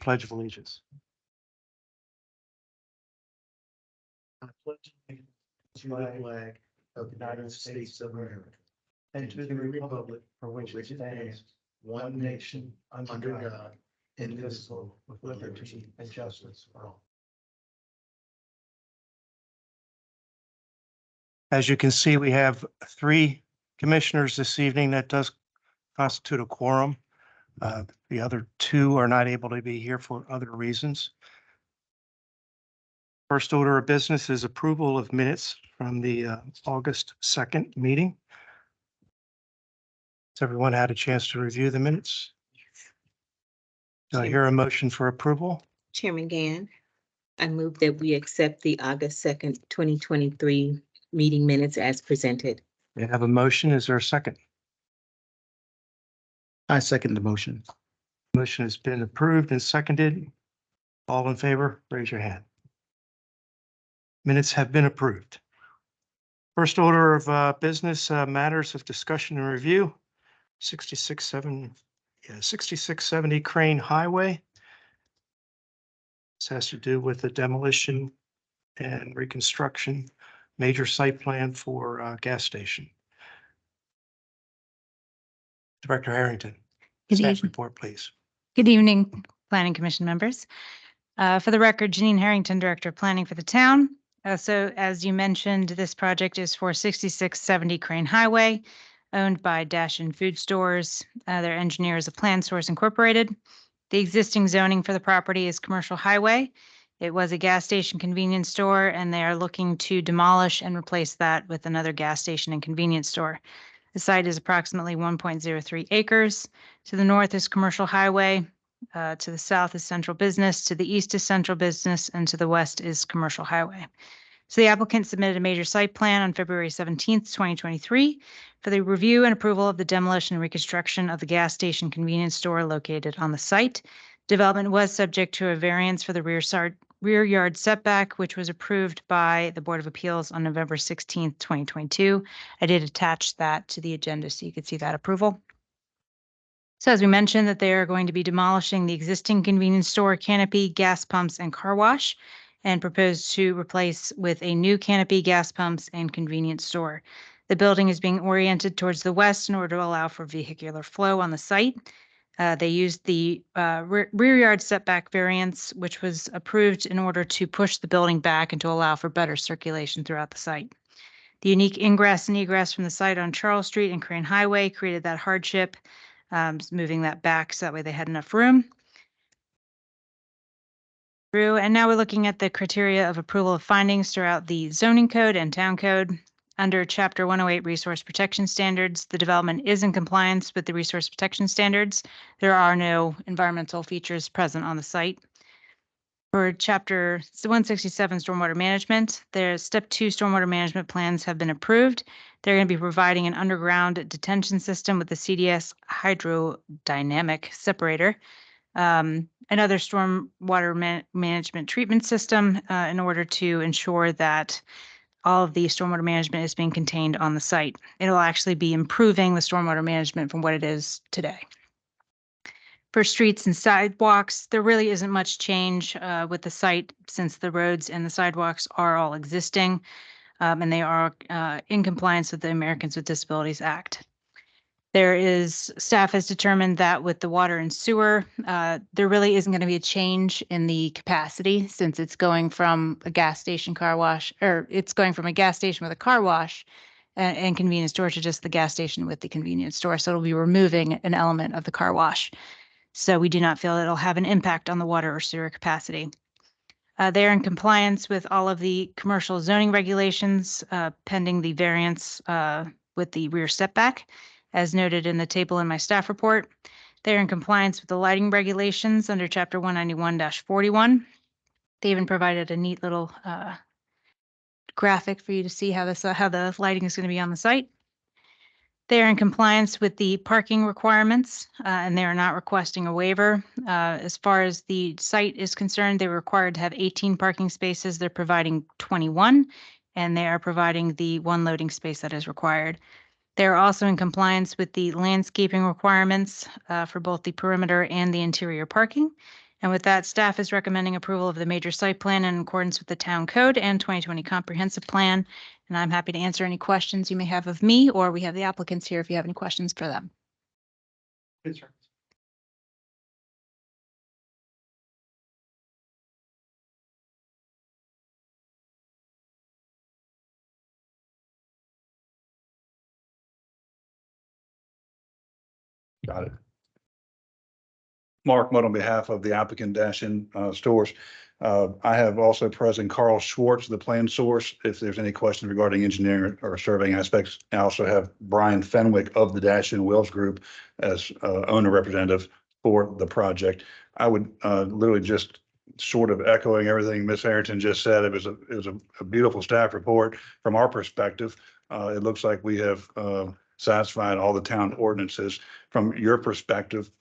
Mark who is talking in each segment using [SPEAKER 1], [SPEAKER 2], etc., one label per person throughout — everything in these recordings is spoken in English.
[SPEAKER 1] Pledge of Allegiance.
[SPEAKER 2] I pledge allegiance to the flag of the United States of America and to the republic for which it stands, one nation, under God, indivisible, with liberty and justice for all.
[SPEAKER 1] As you can see, we have 3 commissioners this evening. That does constitute a quorum. The other 2 are not able to be here for other reasons. First order of business is approval of minutes from the August 2nd meeting. Has everyone had a chance to review the minutes? Do I hear a motion for approval?
[SPEAKER 3] Chairman Gann, I move that we accept the August 2nd, 2023 meeting minutes as presented.
[SPEAKER 1] We have a motion. Is there a second?
[SPEAKER 2] I second the motion.
[SPEAKER 1] Motion has been approved and seconded. All in favor, raise your hand. Minutes have been approved. First order of business, matters of discussion and review. 6670 Crane Highway. This has to do with the demolition and reconstruction, major site plan for a gas station. Director Harrington,
[SPEAKER 4] Good
[SPEAKER 1] staff
[SPEAKER 4] evening.
[SPEAKER 1] report, please.
[SPEAKER 4] Good evening, Planning Commission members. For the record, Janine Harrington, Director of Planning for the town. So as you mentioned, this project is for 6670 Crane Highway, owned by Dash and Food Stores. Their engineer is Plan Source Incorporated. The existing zoning for the property is commercial highway. It was a gas station convenience store, and they are looking to demolish and replace that with another gas station and convenience store. The site is approximately 1.03 acres. To the north is commercial highway. To the south is central business. To the east is central business, and to the west is commercial highway. So the applicant submitted a major site plan on February 17th, 2023 for the review and approval of the demolition and reconstruction of the gas station convenience store located on the site. Development was subject to a variance for the rear yard setback, which was approved by the Board of Appeals on November 16th, 2022. I did attach that to the agenda so you could see that approval. So as we mentioned, that they are going to be demolishing the existing convenience store, canopy, gas pumps, and car wash, and propose to replace with a new canopy, gas pumps, and convenience store. The building is being oriented towards the west in order to allow for vehicular flow on the site. They used the rear yard setback variance, which was approved in order to push the building back and to allow for better circulation throughout the site. The unique ingress and egress from the site on Charles Street and Crane Highway created that hardship, moving that back so that way they had enough room. And now we're looking at the criteria of approval of findings throughout the zoning code and town code. Under Chapter 108 Resource Protection Standards, the development is in compliance with the resource protection standards. There are no environmental features present on the site. For Chapter 167 Stormwater Management, their Step 2 Stormwater Management plans have been approved. They're going to be providing an underground detention system with the CDS hydrodynamic separator, another stormwater management treatment system in order to ensure that all of the stormwater management is being contained on the site. It'll actually be improving the stormwater management from what it is today. For streets and sidewalks, there really isn't much change with the site since the roads and the sidewalks are all existing, and they are in compliance with the Americans with Disabilities Act. Staff has determined that with the water and sewer, there really isn't going to be a change in the capacity since it's going from a gas station car wash, or it's going from a gas station with a car wash and convenience store to just the gas station with the convenience store. So it'll be removing an element of the car wash. So we do not feel it'll have an impact on the water or sewer capacity. They're in compliance with all of the commercial zoning regulations pending the variance with the rear setback, as noted in the table in my staff report. They're in compliance with the lighting regulations under Chapter 191-41. They even provided a neat little graphic for you to see how the lighting is going to be on the site. They are in compliance with the parking requirements, and they are not requesting a waiver. As far as the site is concerned, they were required to have 18 parking spaces. They're providing 21, and they are providing the 1 loading space that is required. They're also in compliance with the landscaping requirements for both the perimeter and the interior parking. And with that, staff is recommending approval of the major site plan in accordance with the town code and 2020 comprehensive plan. And I'm happy to answer any questions you may have of me, or we have the applicants here if you have any questions for them.
[SPEAKER 5] Got it. Mark Mudd on behalf of the applicant Dash-In Stores. I have also present Carl Schwartz, the plan source, if there's any questions regarding engineering or surveying aspects. I also have Brian Fenwick of the Dash-In Wells Group as owner representative for the project. I would literally just sort of echoing everything Ms. Harrington just said. It was a beautiful staff report from our perspective. It looks like we have satisfied all the town ordinances. From your perspective,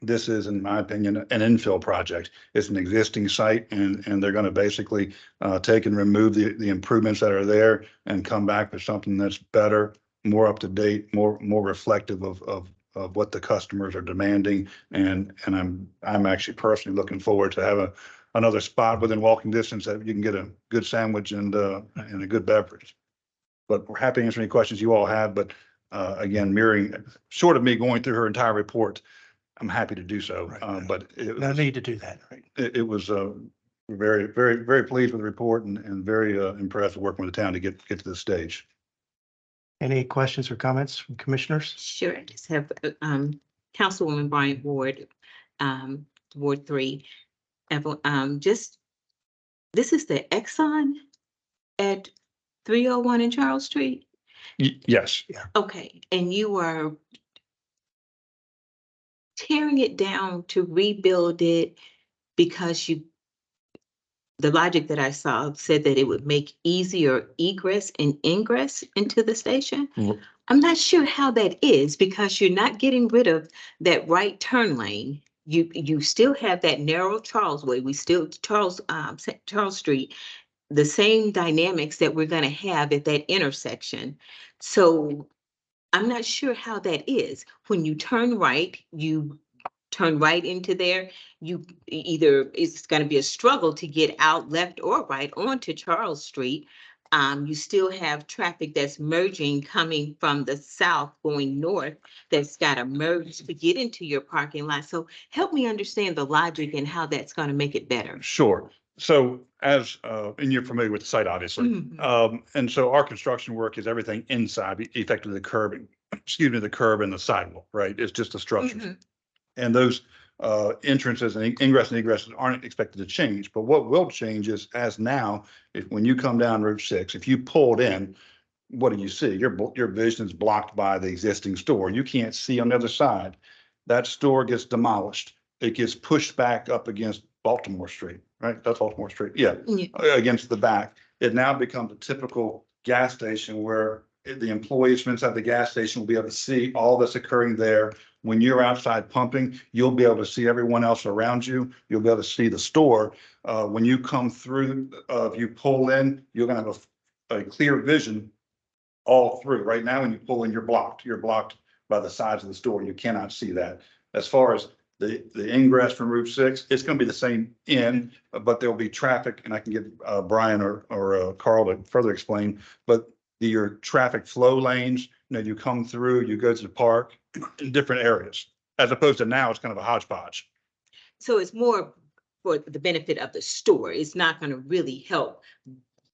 [SPEAKER 5] this is, in my opinion, an infill project. It's an existing site, and they're going to basically take and remove the improvements that are there and come back with something that's better, more up to date, more reflective of what the customers are demanding. And I'm actually personally looking forward to have another spot within walking distance that you can get a good sandwich and a good beverage. But we're happy to answer any questions you all have. But again, mirroring sort of me going through her entire report, I'm happy to do so.
[SPEAKER 1] Right.
[SPEAKER 5] But
[SPEAKER 1] No need to do that, right?
[SPEAKER 5] it was very, very, very pleased with the report and very impressed with working with the town to get to this stage.
[SPEAKER 1] Any questions or comments from commissioners?
[SPEAKER 3] Sure, I just have, Councilwoman Bryant Ward, Ward 3. Just, this is the Exxon at 301 in Charles Street?
[SPEAKER 5] Yes,
[SPEAKER 3] Okay, and you are tearing it down to rebuild it because the logic that I saw said that it would make easier egress and ingress into the station.
[SPEAKER 5] Mhm.
[SPEAKER 3] I'm not sure how that is because you're not getting rid of that right turn lane. You still have that narrow Charles Way. We still Charles Street, the same dynamics that we're going to have at that intersection. So I'm not sure how that is. When you turn right into there, either it's going to be a struggle to get out left or right onto Charles Street. You still have traffic that's merging coming from the south going north that's got to merge to get into your parking lot. So help me understand the logic and how that's going to make it better.
[SPEAKER 5] sure. So as, and you're familiar with the site, obviously.
[SPEAKER 3] Mhm.
[SPEAKER 5] And so our construction work is everything inside, effectively the curbing, the curb and the sidewalk, right? It's just the structures.
[SPEAKER 3] Mhm.
[SPEAKER 5] And those entrances and ingress and egresses aren't expected to change. But what will change is, as now, when you come down Route 6, if you pulled in, what do you see? Your vision is blocked by the existing store. You can't see on the other side. That store gets demolished. It gets pushed back up against Baltimore Street, right? That's Baltimore Street. Yeah,
[SPEAKER 3] Yeah.
[SPEAKER 5] against the back. It now becomes a typical gas station where the employees from inside the gas station will be able to see all that's occurring there. When you're outside pumping, you'll be able to see everyone else around you. You'll be able to see the store. When you come through, if you pull in, you're going to have a clear vision all through. Right now, when you pull in, you're blocked. You're blocked by the sides of the store. You cannot see that. As far as the ingress from Route 6, it's going to be the same in, but there'll be traffic, and I can get Brian or Carl to further explain, but your traffic flow lanes, you come through, you go to the park in different areas, as opposed to now it's kind of a hodgepodge.
[SPEAKER 3] So it's more for the benefit of the store. It's not going to really help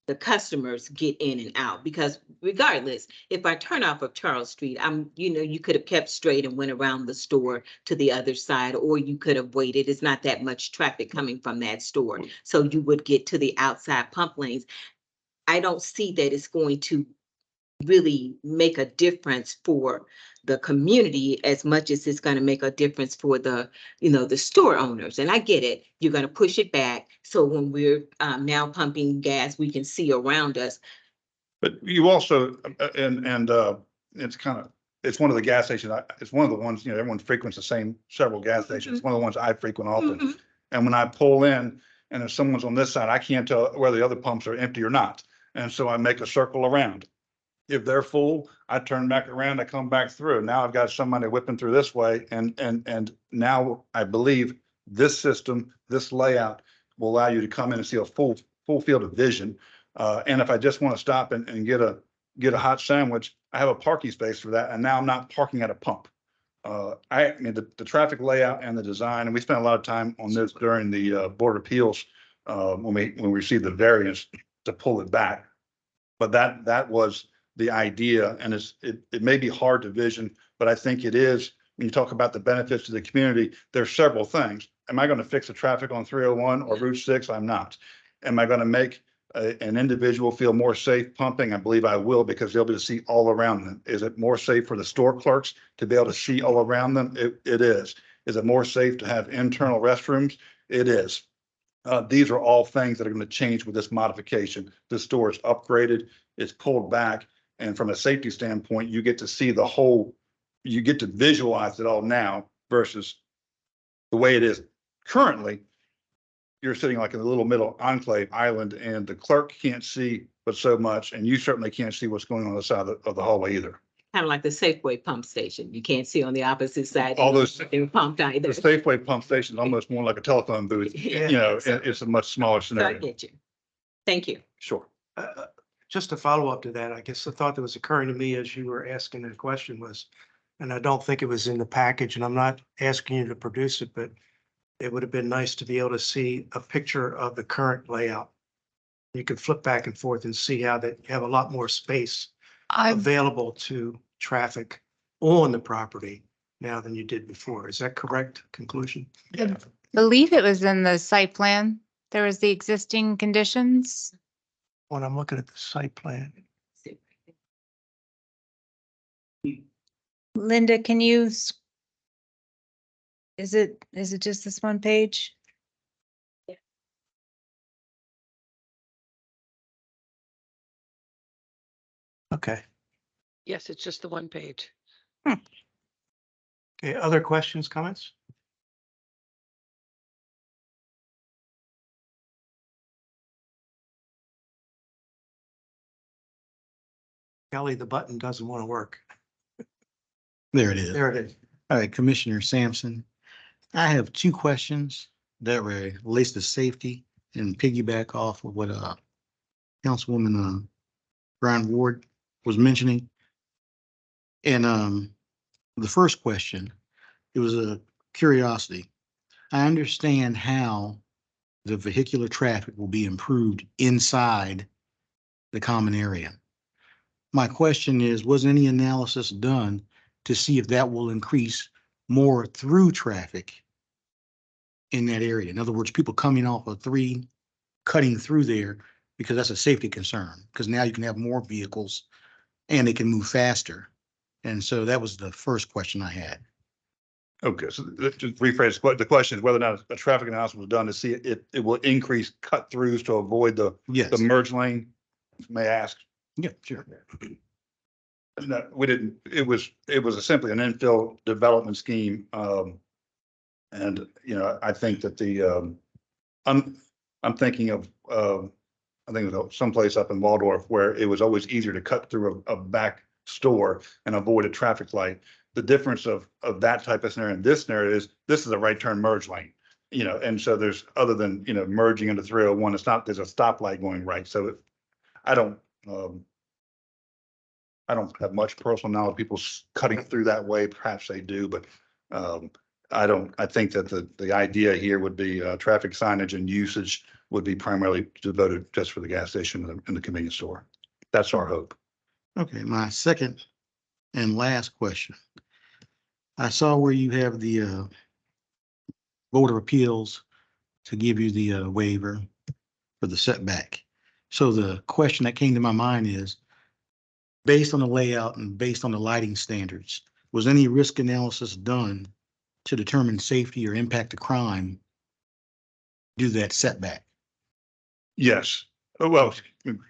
[SPEAKER 3] the customers get in and out, because regardless, if I turn off of Charles Street, you could have kept straight and went around the store to the other side, or you could have waited. It's not that much traffic coming from that store. So you would get to the outside pump lanes. I don't see that it's going to really make a difference for the community as much as it's going to make a difference for the store owners. And I get it. You're going to push it back. So when we're now pumping gas, we can see around us.
[SPEAKER 5] But you also, it's one of the gas stations, it's one of the ones, everyone frequents the same several gas stations. It's one of the ones I frequent often.
[SPEAKER 3] Mhm.
[SPEAKER 5] And when I pull in and if someone's on this side, I can't tell whether the other pumps are empty or not. And so I make a circle around. If they're full, I turn back around, I come back through. Now I've got somebody whipping through this way. And now I believe This system, this layout will allow you to come in and see a full field of vision. And if I just want to stop and get a hot sandwich, I have a parking space for that. And now I'm not parking at a pump. I mean, the traffic layout and the design, and we spent a lot of time on this during the Board of Appeals when we received the variance to pull it back. But that was the idea, and it may be hard to vision, but I think it is. When you talk about the benefits to the community, there's several things. Am I going to fix the traffic on 301 or Route 6? I'm not. Am I going to make an individual feel more safe pumping? I believe I will, because they'll be able to see all around them. Is it more safe for the store clerks to be able to see all around them? It is. Is it more safe to have internal restrooms? It is. These are all things that are going to change with this modification. The store is upgraded, it's pulled back, and from a safety standpoint, you get to see the whole, you get to visualize it all now versus the way it is currently. You're sitting like in a little middle enclave island, and the clerk can't see but so much, and you certainly can't see what's going on the side of the hallway either.
[SPEAKER 3] Kind of like the Safeway pump station. You can't see on the opposite side.
[SPEAKER 5] All those-
[SPEAKER 3] They're pumped
[SPEAKER 5] The
[SPEAKER 3] either.
[SPEAKER 5] Safeway pump station is almost more like a telephone booth.
[SPEAKER 3] Yeah.
[SPEAKER 5] You know, it's a much smaller
[SPEAKER 3] So I
[SPEAKER 5] scenario.
[SPEAKER 3] get you. Thank you.
[SPEAKER 5] Sure.
[SPEAKER 1] Just to follow up to that, I guess the thought that was occurring to me as you were asking the question was, and I don't think it was in the package, and I'm not asking you to produce it, but it would have been nice to be able to see a picture of the current layout. You could flip back and forth and see how that you have a lot more space available to traffic on the property now than you did before. Is that correct conclusion?
[SPEAKER 4] I believe it was in the site plan. There was the existing conditions.
[SPEAKER 1] When I'm looking at the site plan,
[SPEAKER 4] Linda, can you? Is it just this one page?
[SPEAKER 1] okay.
[SPEAKER 6] Yes, it's just the one page.
[SPEAKER 1] Okay, other questions, comments? Kelly, the button doesn't want to work.
[SPEAKER 2] There it is.
[SPEAKER 1] There it is.
[SPEAKER 2] All right, Commissioner Sampson. I have two questions that relates to safety and piggyback off of what Councilwoman Brian Ward was mentioning. And the first question, it was a curiosity. I understand how the vehicular traffic will be improved inside the common area. My question is, was any analysis done to see if that will increase more through traffic in that area? In other words, people coming off of 3, cutting through there, because that's a safety concern, because now you can have more vehicles and they can move faster. And so that was the first question I had.
[SPEAKER 5] Okay, so to rephrase, the question is whether or not a traffic analysis was done to see it will increase cut throughs to avoid the
[SPEAKER 2] Yes.
[SPEAKER 5] merge lane, may I ask?
[SPEAKER 2] Yeah, sure.
[SPEAKER 5] No, we didn't. It was simply an infill development scheme. And, you know, I think that I'm thinking of, I think it was someplace up in Waldorf where it was always easier to cut through a back store and avoid a traffic light. The difference of that type of scenario and this scenario is this is a right turn merge lane, you know, and so there's other than, you know, merging into 301, it's not, there's a stoplight going right. So I don't have much personal knowledge of people cutting through that way. Perhaps they do, but I think that the idea here would be traffic signage and usage would be primarily devoted just for the gas station and the convenience store. That's our hope.
[SPEAKER 2] Okay, my second and last question. I saw where you have the Board of Appeals to give you the waiver for the setback. So the question that came to my mind is, based on the layout and based on the lighting standards, was any risk analysis done to determine safety or impact to crime due to that setback?
[SPEAKER 5] Yes. Well,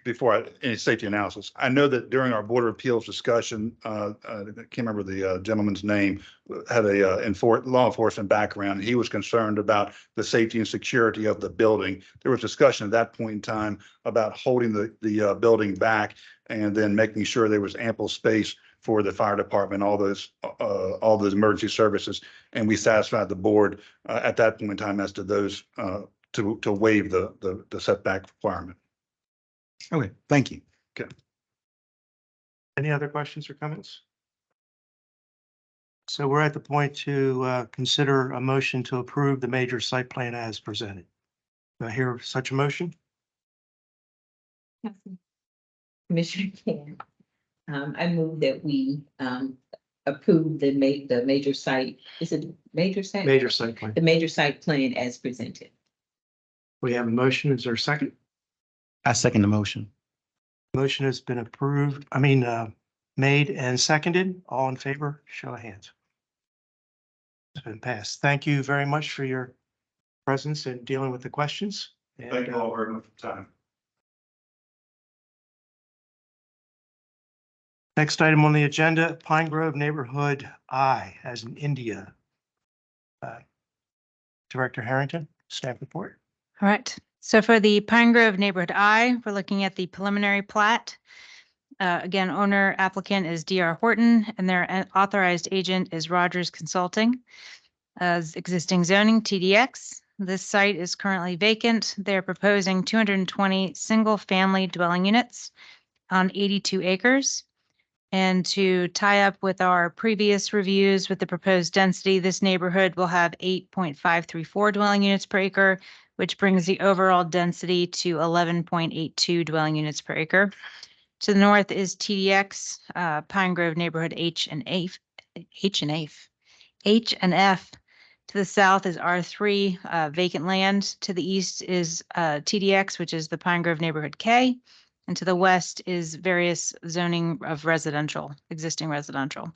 [SPEAKER 5] before any safety analysis, I know that during our Board of Appeals discussion, I can't remember the gentleman's name, had a law enforcement background. He was concerned about the safety and security of the building. There was discussion at that point in time about holding the building back and then making sure there was ample space for the fire department, all those emergency services. And we satisfied the board at that point in time as to those to waive the setback requirement. Okay, thank you.
[SPEAKER 1] Any other questions or comments? So we're at the point to consider a motion to approve the major site plan as presented. Do I hear such a motion?
[SPEAKER 3] Commissioner Can, I move that we approve the major site, is it major site?
[SPEAKER 1] Major site plan.
[SPEAKER 3] The major site plan as presented.
[SPEAKER 1] We have a motion. Is there a second?
[SPEAKER 2] I second the motion.
[SPEAKER 1] Motion has been approved, made and seconded. All in favor, show of hands. It's been passed. Thank you very much for your presence and dealing with the questions.
[SPEAKER 5] Thank you all very much for your time.
[SPEAKER 1] Next item on the agenda, Pine Grove Neighborhood I as in India. Director Harrington, staff report.
[SPEAKER 4] All right. So for the Pine Grove Neighborhood I, we're looking at the preliminary plat. Again, owner applicant is DR Horton and their authorized agent is Rogers Consulting. As existing zoning TDX, this site is currently vacant. They're proposing 220 single-family dwelling units on 82 acres. And to tie up with our previous reviews with the proposed density, this neighborhood will have 8.534 dwelling units per acre, which brings the overall density to 11.82 dwelling units per acre. To the north is TDX, Pine Grove Neighborhood H and F. To the south is R3, vacant land. To the east is TDX, which is the Pine Grove Neighborhood K. And to the west is various zoning of residential, existing residential.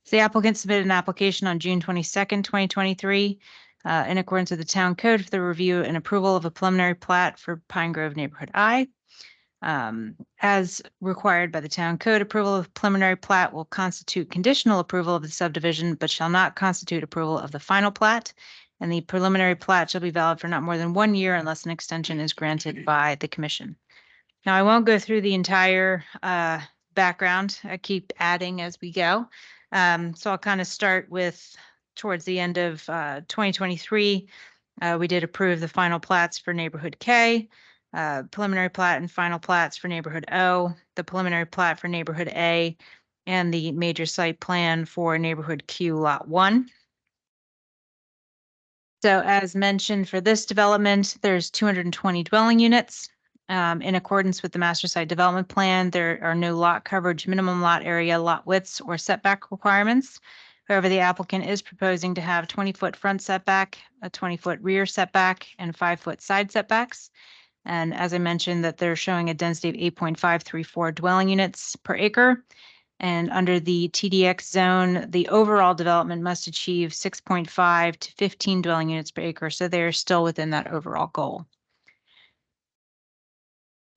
[SPEAKER 4] So the applicant submitted an application on June 22nd, 2023, in accordance with the town code for the review and approval of a preliminary plat for Pine Grove Neighborhood I. As required by the town code, approval of preliminary plat will constitute conditional approval of the subdivision, but shall not constitute approval of the final plat. And the preliminary plat shall be valid for not more than 1 year unless an extension is granted by the commission. Now, I won't go through the entire background. I keep adding as we go. So I'll kind of start with towards the end of 2023, we did approve the final plats for neighborhood K, preliminary plat and final plats for neighborhood O, the preliminary plat for neighborhood A, and the major site plan for neighborhood Q lot 1. So as mentioned for this development, there's 220 dwelling units. In accordance with the master site development plan, there are no lot coverage, minimum lot area, lot widths, or setback requirements. However, the applicant is proposing to have 20-foot front setback, a 20-foot rear setback, and 5-foot side setbacks. And as I mentioned, that they're showing a density of 8.534 dwelling units per acre. And under the TDX zone, the overall development must achieve 6.5 to 15 dwelling units per acre. So they're still within that overall goal.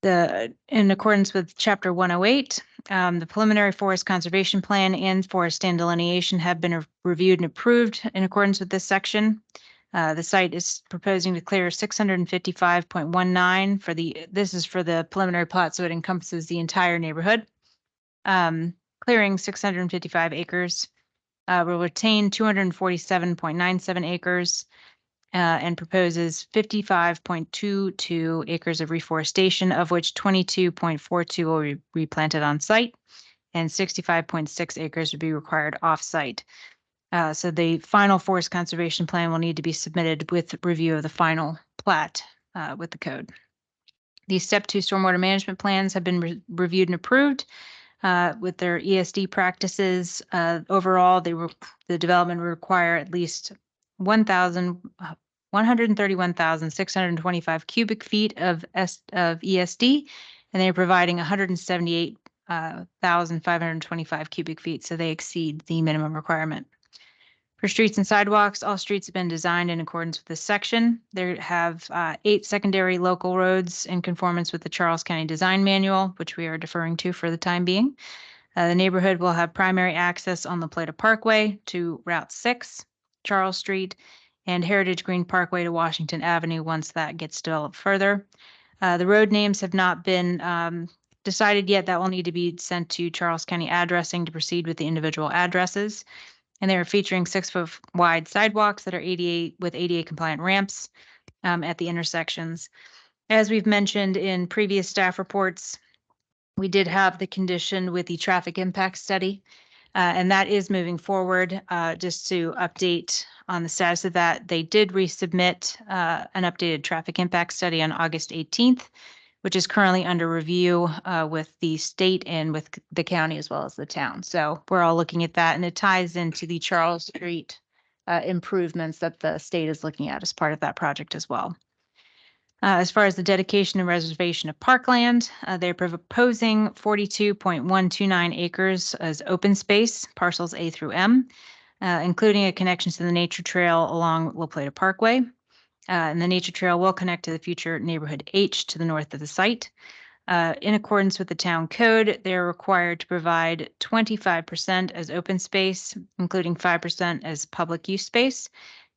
[SPEAKER 4] In accordance with Chapter 108, the preliminary forest conservation plan and forest stand delineation have been reviewed and approved in accordance with this section. The site is proposing to clear 655.19 for this is for the preliminary plot, so it encompasses the entire neighborhood. Clearing 655 acres, will retain 247.97 acres, and proposes 55.22 acres of reforestation, of which 22.42 will be replanted on site and 65.6 acres would be required off site. So the final forest conservation plan will need to be submitted with review of the final plat with the code. These step 2 stormwater management plans have been reviewed and approved with their ESD practices. Overall, the development will require at least 131,625 cubic feet of ESD, and they're providing 178,525 cubic feet, so they exceed the minimum requirement. For streets and sidewalks, all streets have been designed in accordance with this section. There have 8 secondary local roads in conformance with the Charles County Design Manual, which we are deferring to for the time being. The neighborhood will have primary access on La Plata Parkway to Route 6, Charles Street, and Heritage Green Parkway to Washington Avenue once that gets developed further. The road names have not been decided yet. That will need to be sent to Charles County Addressing to proceed with the individual addresses. And they are featuring 6-foot wide sidewalks that are ADA compliant ramps at the intersections. As we've mentioned in previous staff reports, we did have the condition with the traffic impact study, and that is moving forward. Just to update on the status of that, they did resubmit an updated traffic impact study on August 18th, which is currently under review with the state and with the county as well as the town. So we're all looking at that, and it ties into the Charles Street improvements that the state is looking at as part of that project as well. As far as the dedication and reservation of parkland, they're proposing 42.129 acres as open space, parcels A through M, including a connection to the nature trail along La Plata Parkway. And the nature trail will connect to the future neighborhood H to the north of the site. In accordance with the town code, they're required to provide 25% as open space, including 5% as public use space.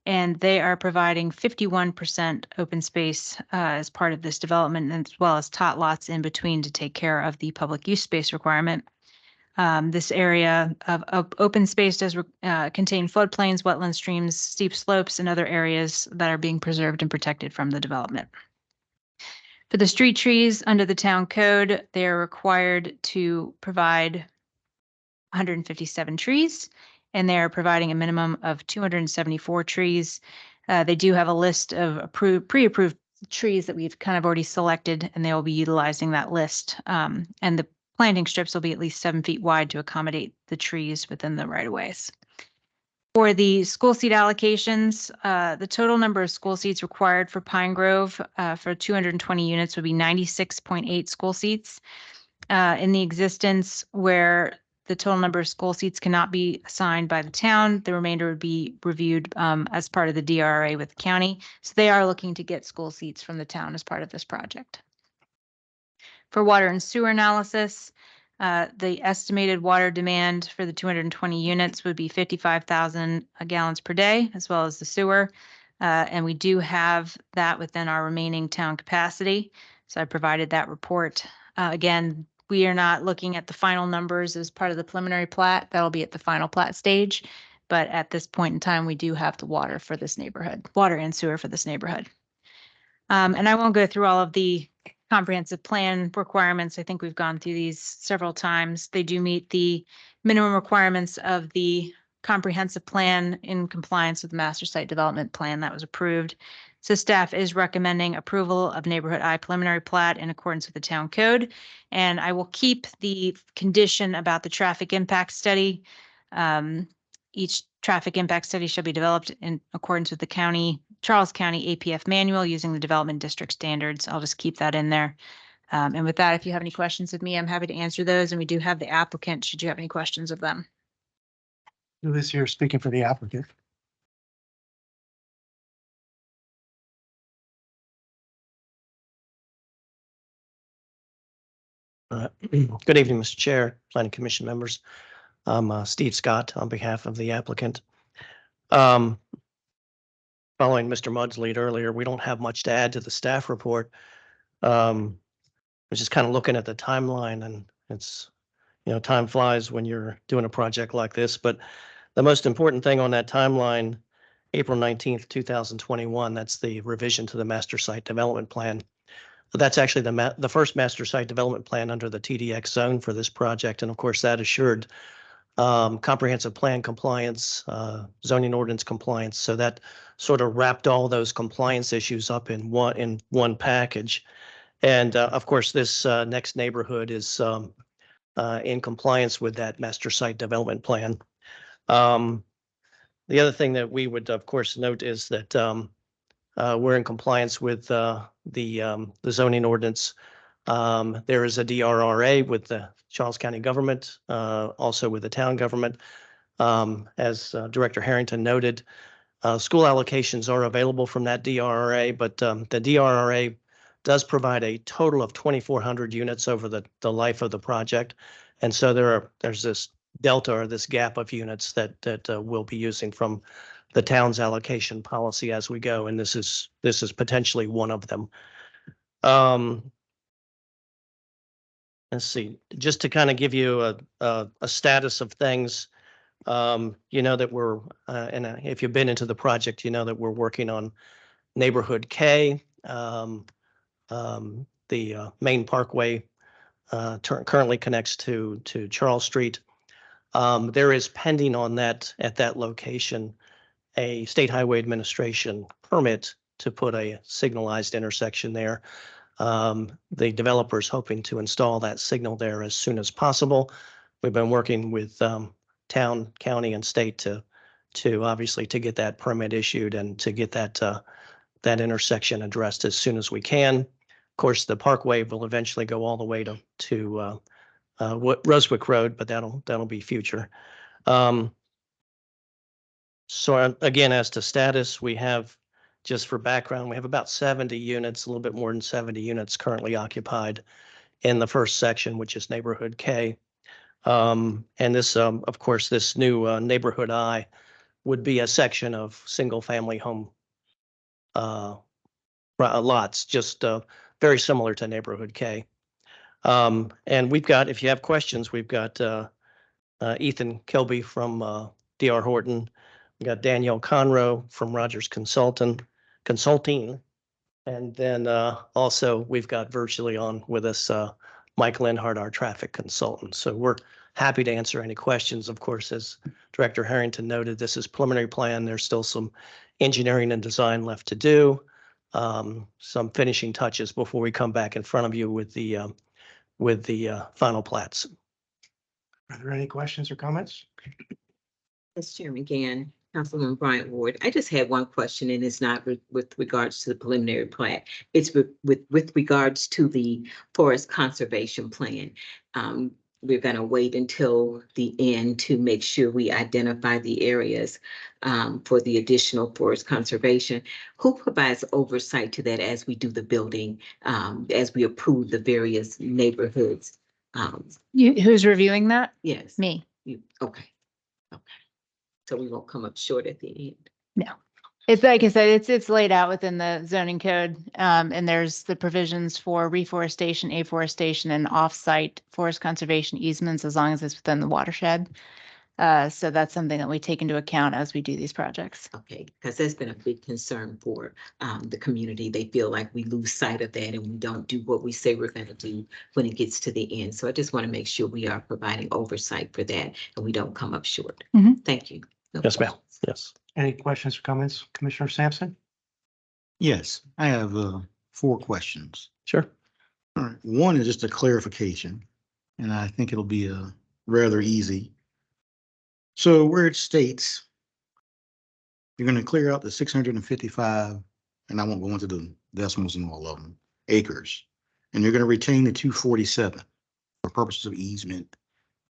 [SPEAKER 4] And they are providing 51% open space as part of this development, as well as tot lots in between to take care of the public use space requirement. This area of open space does contain floodplains, wetland streams, steep slopes, and other areas that are being preserved and protected from the development. For the street trees under the town code, they are required to provide 157 trees, and they are providing a minimum of 274 trees. They do have a list of pre-approved trees that we've kind of already selected, and they will be utilizing that list. And the planting strips will be at least 7 feet wide to accommodate the trees within the right-of-ways. For the school seat allocations, the total number of school seats required for Pine Grove for 220 units would be 96.8 school seats. In the existence where the total number of school seats cannot be assigned by the town, the remainder would be reviewed as part of the DRA with the county. So they are looking to get school seats from the town as part of this project. For water and sewer analysis, the estimated water demand for the 220 units would be 55,000 gallons per day, as well as the sewer. And we do have that within our remaining town capacity. So I provided that report. Again, we are not looking at the final numbers as part of the preliminary plat. That'll be at the final plat stage. But at this point in time, we do have the water for this neighborhood, water and sewer for this neighborhood. And I won't go through all of the comprehensive plan requirements. I think we've gone through these several times. They do meet the minimum requirements of the comprehensive plan in compliance with the master site development plan that was approved. So staff is recommending approval of neighborhood I preliminary plat in accordance with the town code. And I will keep the condition about the traffic impact study. Each traffic impact study shall be developed in accordance with the Charles County APF manual using the development district standards. I'll just keep that in there. And with that, if you have any questions of me, I'm happy to answer those. And we do have the applicant, should you have any questions of them.
[SPEAKER 1] Who is here speaking for the applicant?
[SPEAKER 7] Good evening, Mr. Chair, Planning Commission members. I'm Steve Scott on behalf of the applicant. Following Mr. Mudd's lead earlier, we don't have much to add to the staff report. I was just kind of looking at the timeline, and it's, time flies when you're doing a project like this. But the most important thing on that timeline, April 19th, 2021, that's the revision to the master site development plan. But that's actually the first master site development plan under the TDX zone for this project. And of course, that assured comprehensive plan compliance, zoning ordinance compliance. So that sort of wrapped all those compliance issues up in one package. And of course, this next neighborhood is in compliance with that master site development plan. The other thing that we would, of course, note is that we're in compliance with the zoning ordinance. There is a DRRA with the Charles County government, also with the town government. As Director Harrington noted, school allocations are available from that DRRA, but the DRRA does provide a total of 2,400 units over the life of the project. And so there's this delta or this gap of units that we'll be using from the town's allocation policy as we go, and this is potentially one of them. let's see, just to kind of give you a status of things. You know that we're, if you've been into the project, you know that we're working on Neighborhood K. The main parkway currently connects to Charles Street. There is pending on that, at that location, a State Highway Administration permit to put a signalized intersection there. The developer's hoping to install that signal there as soon as possible. We've been working with town, county, and state to obviously to get that permit issued and to get that that intersection addressed as soon as we can. Of course, the parkway will eventually go all the way to Roswick Road, but that'll be future. So again, as to status, we have, just for background, we have about 70 units, a little bit more than 70 units currently occupied in the first section, which is Neighborhood K. And this, of course, this new Neighborhood I would be a section of single-family home lots, just very similar to Neighborhood K. And we've got, if you have questions, we've got Ethan Kilby from D.R. Horton. We got Danielle Conroe from Rogers Consulting. And then also we've got virtually on with us Mike Linhart, our traffic consultant. So we're happy to answer any questions. Of course, as Director Harrington noted, this is preliminary plan. There's still some engineering and design left to do. Some finishing touches before we come back in front of you with the final plats.
[SPEAKER 1] Are there any questions or comments?
[SPEAKER 3] Mr. Chairman, again, Councilman Bryant Ward, I just had one question, and it's not with regards to the preliminary plat. It's with regards to the forest conservation plan. We're going to wait until the end to make sure we identify the areas for the additional forest conservation. Who provides oversight to that as we do the building, as we approve the various neighborhoods?
[SPEAKER 4] Who's reviewing that?
[SPEAKER 3] Yes.
[SPEAKER 4] Me.
[SPEAKER 3] Okay. So we won't come up short at the end.
[SPEAKER 4] No. It's like I said, it's laid out within the zoning code, and there's the provisions for reforestation, afforestation, and off-site forest conservation easements as long as it's within the watershed. So that's something that we take into account as we do these projects.
[SPEAKER 3] Okay, because that's been a big concern for the community. They feel like we lose sight of that and we don't do what we say we're going to do when it gets to the end. So I just want to make sure we are providing oversight for that and we don't come up short.
[SPEAKER 4] Mhm.
[SPEAKER 3] Thank you. No
[SPEAKER 7] Yes, ma'am.
[SPEAKER 3] questions.
[SPEAKER 7] Yes.
[SPEAKER 1] Any questions or comments? Commissioner Sampson?
[SPEAKER 2] Yes, I have 4 questions.
[SPEAKER 7] Sure.
[SPEAKER 2] All right, one is just a clarification, and I think it'll be rather easy. So where it states you're going to clear out the 655, and I won't go into the decimals in all of them, acres, and you're going to retain the 247 for purposes of easement,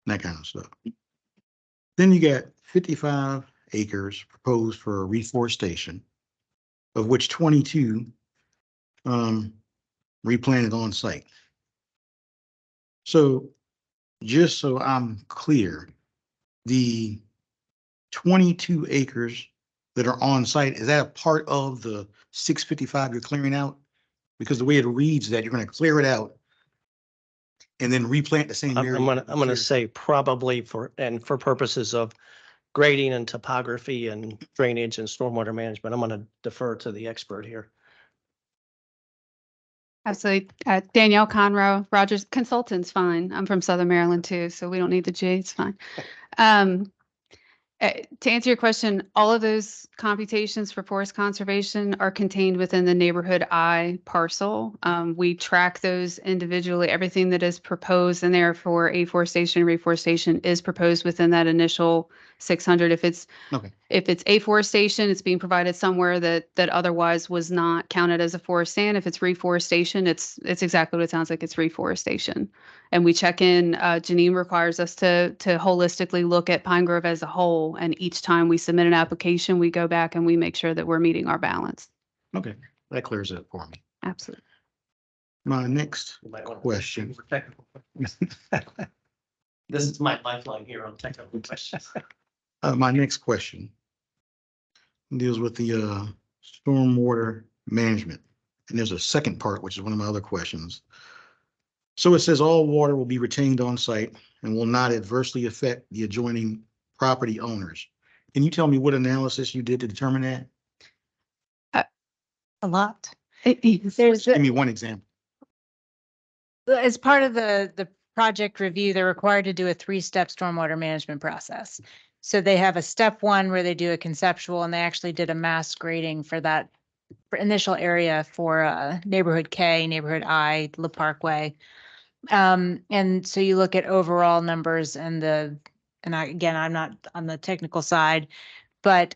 [SPEAKER 2] and that kind of stuff. Then you got 55 acres proposed for reforestation, of which 22 replanted on site. So just so I'm clear, the 22 acres that are on site, is that a part of the 655 you're clearing out? Because the way it reads that you're going to clear it out and then replant the same area.
[SPEAKER 7] I'm gonna say probably for purposes of grading and topography and drainage and stormwater management, I'm gonna defer to the expert here.
[SPEAKER 8] Absolutely. Danielle Conroe, Rogers Consultants, fine. I'm from Southern Maryland too, so we don't need the G, it's fine. To answer your question, all of those computations for forest conservation are contained within the Neighborhood I parcel. We track those individually. Everything that is proposed in there for afforestation, reforestation is proposed within that initial 600. If it's afforestation, it's being provided somewhere that otherwise was not counted as a forest stand. If it's reforestation, it's exactly what it sounds like. It's reforestation. And we check in, Janine requires us to holistically look at Pine Grove as a whole. And each time we submit an application, we go back and we make sure that we're meeting our balance.
[SPEAKER 2] Okay, that clears it for me.
[SPEAKER 8] Absolutely.
[SPEAKER 2] My next
[SPEAKER 7] You might wanna-
[SPEAKER 2] question.
[SPEAKER 7] for technical. This is my lifeline here on technical questions.
[SPEAKER 2] My next question deals with the stormwater management. And there's a second part, which is one of my other questions. So it says all water will be retained on site and will not adversely affect the adjoining property owners. Can you tell me what analysis you did to determine that?
[SPEAKER 4] A lot.
[SPEAKER 8] There's,
[SPEAKER 2] Give me one example.
[SPEAKER 4] As part of the project review, they're required to do a 3-step stormwater management process. So they have a step 1 where they do a conceptual, and they actually did a mass grading for that for initial area for neighborhood K, neighborhood I, La Parkway. And so you look at overall numbers and again, I'm not on the technical side, but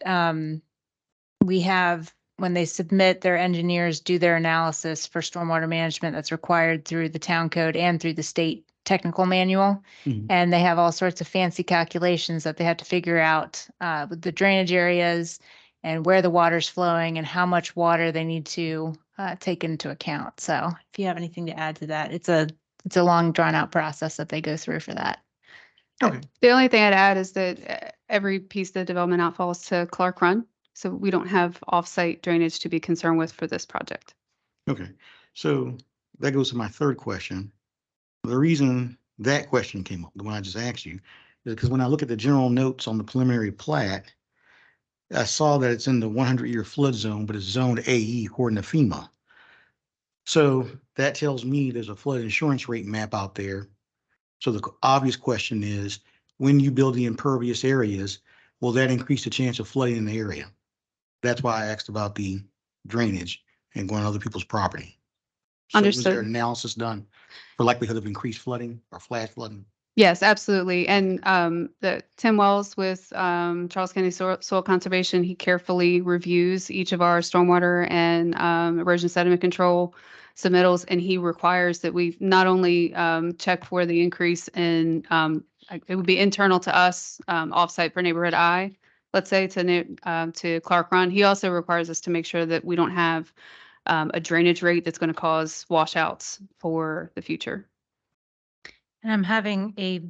[SPEAKER 4] we have, when they submit, their engineers do their analysis for stormwater management that's required through the town code and through the state technical manual.
[SPEAKER 2] Mhm.
[SPEAKER 4] And they have all sorts of fancy calculations that they have to figure out with the drainage areas and where the water's flowing and how much water they need to take into account. So if you have anything to add to that, it's a long drawn out process that they go through for that.
[SPEAKER 2] Okay.
[SPEAKER 8] the only thing I'd add is that every piece of the development outfalls to Clark Run. So we don't have off-site drainage to be concerned with for this project.
[SPEAKER 2] Okay, so that goes to my third question. The reason that question came up, the one I just asked you, is because when I look at the general notes on the preliminary plat, I saw that it's in the 100-year flood zone, but it's zoned AE according to FEMA. So that tells me there's a flood insurance rate map out there. So the obvious question is, when you build the impervious areas, will that increase the chance of flooding in the area? That's why I asked about the drainage and going on other people's property. So was there
[SPEAKER 8] Understood.
[SPEAKER 2] analysis done for likelihood of increased flooding or flash flooding?
[SPEAKER 8] Yes, absolutely. And the Tim Wells with Charles County Soil Conservation, he carefully reviews each of our stormwater and erosion sediment control submittals, and he requires that we not only check for the increase in, it would be internal to us, offsite for neighborhood I, let's say to Clark Run. He also requires us to make sure that we don't have a drainage rate that's going to cause washouts for the future.
[SPEAKER 4] And I'm having a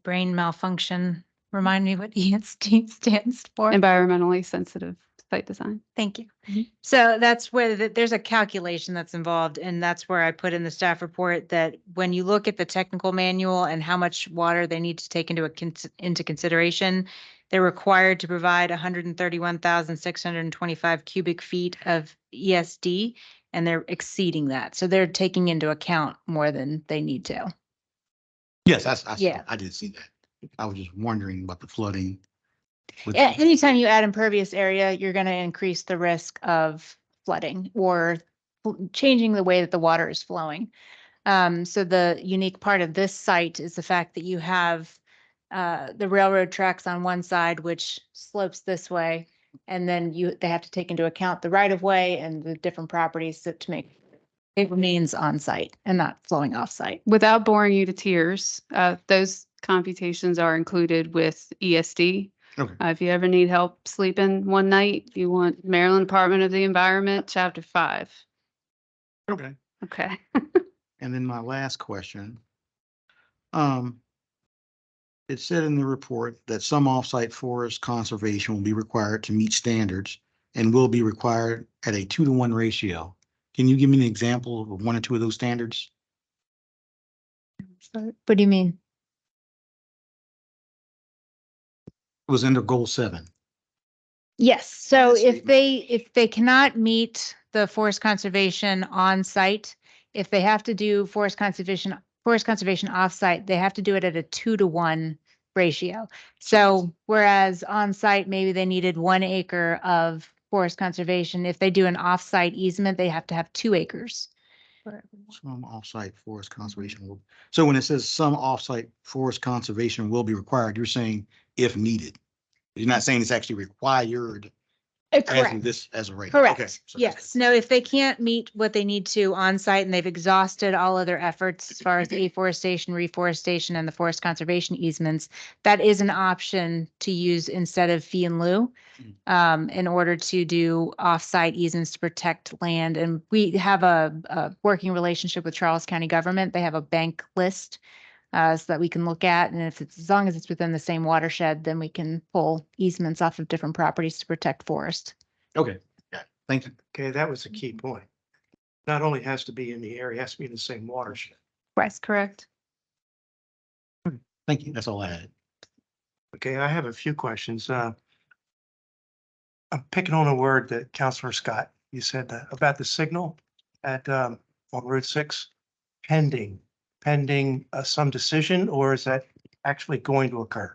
[SPEAKER 4] brain malfunction. Remind me what ESD stands for.
[SPEAKER 8] Environmentally sensitive site design.
[SPEAKER 4] Thank you.
[SPEAKER 8] Mhm.
[SPEAKER 4] So that's where there's a calculation that's involved, and that's where I put in the staff report that when you look at the technical manual and how much water they need to take into consideration, they're required to provide 131,625 cubic feet of ESD, and they're exceeding that. So they're taking into account more than they need to.
[SPEAKER 2] Yes,
[SPEAKER 4] Yeah.
[SPEAKER 2] I did see that. I was just wondering about the flooding. with-
[SPEAKER 4] Yeah, anytime you add impervious area, you're going to increase the risk of flooding or changing the way that the water is flowing. So the unique part of this site is the fact that you have the railroad tracks on one side, which slopes this way, and then they have to take into account the right of way and the different properties to make it remains on site and not flowing off site.
[SPEAKER 8] Without boring you to tears, those computations are included with ESD.
[SPEAKER 2] Okay.
[SPEAKER 8] If you ever need help sleeping one night, you want Maryland Department of the Environment, Chapter 5.
[SPEAKER 2] Okay.
[SPEAKER 8] Okay.
[SPEAKER 2] And then my last question. It said in the report that some offsite forest conservation will be required to meet standards and will be required at a 2-to-1 ratio. Can you give me an example of one or two of those standards?
[SPEAKER 4] What do you mean?
[SPEAKER 2] It was under goal 7.
[SPEAKER 4] Yes, so
[SPEAKER 2] That
[SPEAKER 4] if
[SPEAKER 2] statement.
[SPEAKER 4] they cannot meet the forest conservation on site, if they have to do forest conservation off site, they have to do it at a 2-to-1 ratio. So whereas on site, maybe they needed 1 acre of forest conservation, if they do an off-site easement, they have to have 2 acres.
[SPEAKER 2] Some offsite forest conservation will, so when it says some offsite forest conservation will be required, you're saying if needed. You're not saying it's actually required as in this as a rate. Okay,
[SPEAKER 4] Correct.
[SPEAKER 2] so that's
[SPEAKER 4] Yes.
[SPEAKER 2] good.
[SPEAKER 4] No, if they can't meet what they need to on site and they've exhausted all other efforts as far as afforestation, reforestation, and the forest conservation easements, that is an option to use instead of fee and lieu in order to do off-site easements to protect land. And we have a working relationship with Charles County government. They have a bank list so that we can look at. And if it's, as long as it's within the same watershed, then we can pull easements off of different properties to protect forest.
[SPEAKER 2] Okay, yeah, thank you.
[SPEAKER 1] Okay, that was a key point. Not only has to be in the area, it has to be in the same watershed.
[SPEAKER 8] That's correct.
[SPEAKER 2] Thank you. That's all I had.
[SPEAKER 1] Okay, I have a few questions. I'm picking on a word that Counselor Scott, you said about the signal at, on Route 6, pending some decision, or is that actually going to occur?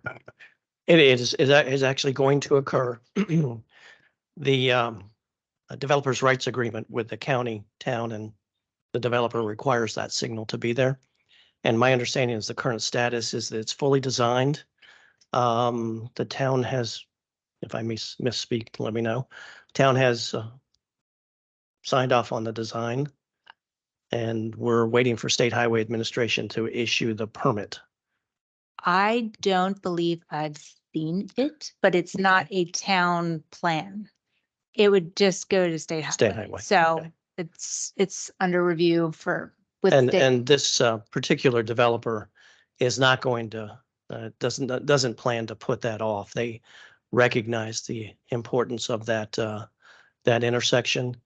[SPEAKER 7] It is actually going to occur. The developer's rights agreement with the county, town, and the developer requires that signal to be there. And my understanding is the current status is that it's fully designed. The town has, if I misspeak, let me know. Town has signed off on the design. And we're waiting for State Highway Administration to issue the permit.
[SPEAKER 4] I don't believe I've seen it, but it's not a town plan. It would just go to state
[SPEAKER 7] State
[SPEAKER 4] highway.
[SPEAKER 7] highway,
[SPEAKER 4] So
[SPEAKER 7] okay.
[SPEAKER 4] it's under review with
[SPEAKER 7] And,
[SPEAKER 4] state.
[SPEAKER 7] and this particular developer is not going to, doesn't plan to put that off. They recognize the importance of that, that intersection.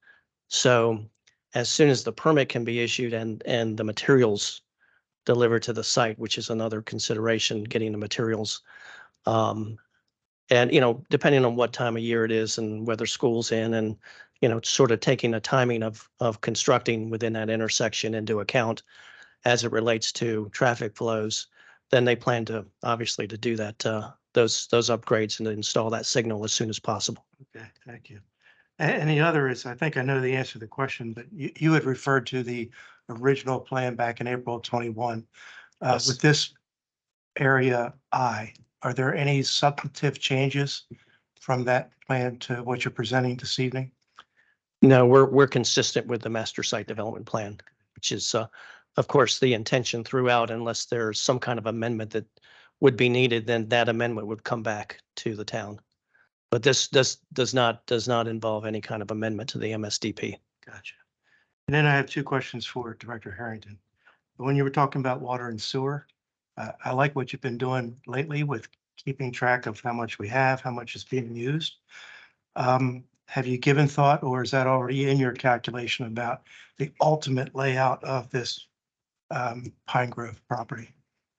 [SPEAKER 7] So as soon as the permit can be issued and the materials delivered to the site, which is another consideration, getting the materials. And, depending on what time of year it is and whether school's in and, sort of taking the timing of constructing within that intersection into account as it relates to traffic flows, then they plan to, obviously, to do that, those upgrades and to install that signal as soon as possible.
[SPEAKER 1] Okay, thank you. And the other is, I think I know the answer to the question, but you had referred to the original plan back in April of 21.
[SPEAKER 7] Yes.
[SPEAKER 1] With this area I, are there any substantive changes from that plan to what you're presenting this evening?
[SPEAKER 7] No, we're consistent with the master site development plan, which is, of course, the intention throughout, unless there's some kind of amendment that would be needed, then that amendment would come back to the town. But this does not involve any kind of amendment to the MSDP.
[SPEAKER 1] Gotcha. And then I have two questions for Director Harrington. When you were talking about water and sewer, I like what you've been doing lately with keeping track of how much we have, how much is being used. Have you given thought, or is that already in your calculation about the ultimate layout of this Pine Grove property?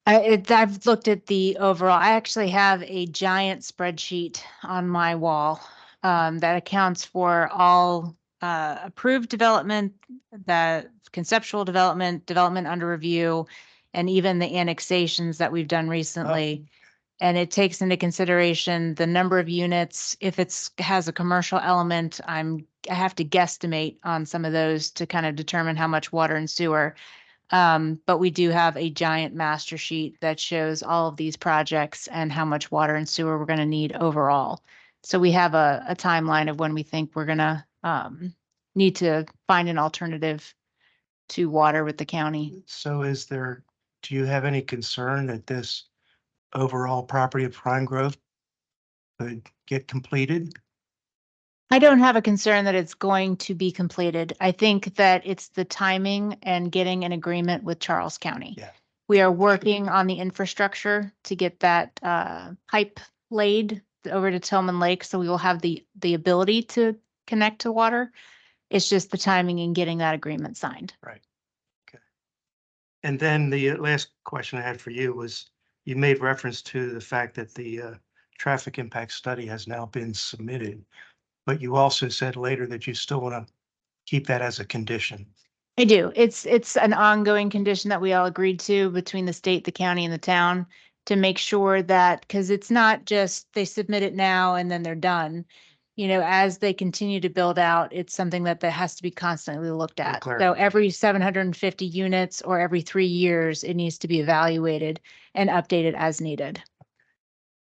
[SPEAKER 4] I've looked at the overall, I actually have a giant spreadsheet on my wall that accounts for all approved development, the conceptual development, development under review, and even the annexations that we've done recently. And it takes into consideration the number of units. If has a commercial element, I have to guesstimate on some of those to kind of determine how much water and sewer. But we do have a giant master sheet that shows all of these projects and how much water and sewer we're going to need overall. So we have a timeline of when we think we're going to need to find an alternative to water with the county.
[SPEAKER 1] So do you have any concern that this overall property of Pine Grove could get completed?
[SPEAKER 4] I don't have a concern that it's going to be completed. I think that it's the timing and getting an agreement with Charles County.
[SPEAKER 1] Yeah.
[SPEAKER 4] We are working on the infrastructure to get that pipe laid over to Tillman Lake, so we will have the ability to connect to water. It's just the timing and getting that agreement signed.
[SPEAKER 1] Right. Okay. And then the last question I had for you was, you made reference to the fact that the traffic impact study has now been submitted, but you also said later that you still want to keep that as a condition.
[SPEAKER 4] I do. It's an ongoing condition that we all agreed to between the state, the county, and the town to make sure that, because it's not just they submit it now and then they're done. As they continue to build out, it's something that has to be constantly looked at.
[SPEAKER 1] clarity.
[SPEAKER 4] So every 750 units or every 3 years, it needs to be evaluated and updated as needed.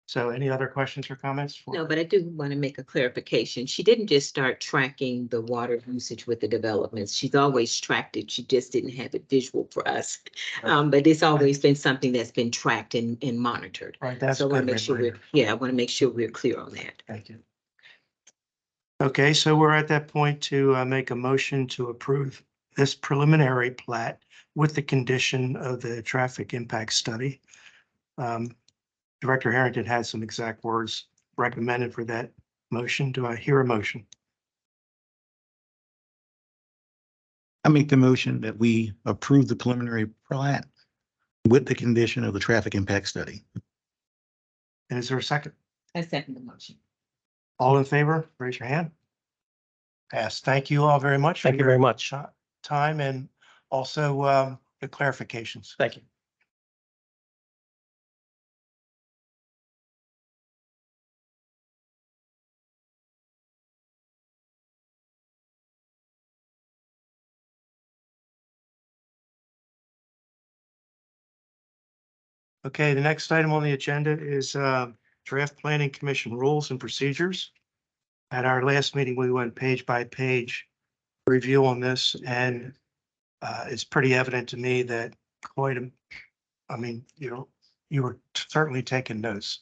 [SPEAKER 1] So any other questions or comments?
[SPEAKER 3] No, but I do want to make a clarification. She didn't just start tracking the water usage with the developments. She's always tracked it. She just didn't have it visual for us. But it's always been something that's been tracked and monitored.
[SPEAKER 1] Right, that's
[SPEAKER 3] So I want
[SPEAKER 1] good.
[SPEAKER 3] to make sure
[SPEAKER 1] reminder.
[SPEAKER 3] I want to make sure we're clear on that.
[SPEAKER 1] Thank you. Okay, so we're at that point to make a motion to approve this preliminary plat with the condition of the traffic impact study. Director Harrington had some exact words recommended for that motion. Do I hear a motion?
[SPEAKER 2] I make the motion that we approve the preliminary plat with the condition of the traffic impact study.
[SPEAKER 1] And is there a second?
[SPEAKER 3] I second the motion.
[SPEAKER 1] All in favor, raise your hand. Pass. Thank you all very much.
[SPEAKER 7] Thank
[SPEAKER 1] for
[SPEAKER 7] you very
[SPEAKER 1] your
[SPEAKER 7] much.
[SPEAKER 1] Time and also the clarifications.
[SPEAKER 7] Thank you.
[SPEAKER 1] Okay, the next item on the agenda is draft planning commission rules and procedures. At our last meeting, we went page by page review on this, and it's pretty evident to me that I mean, you were certainly taking notes.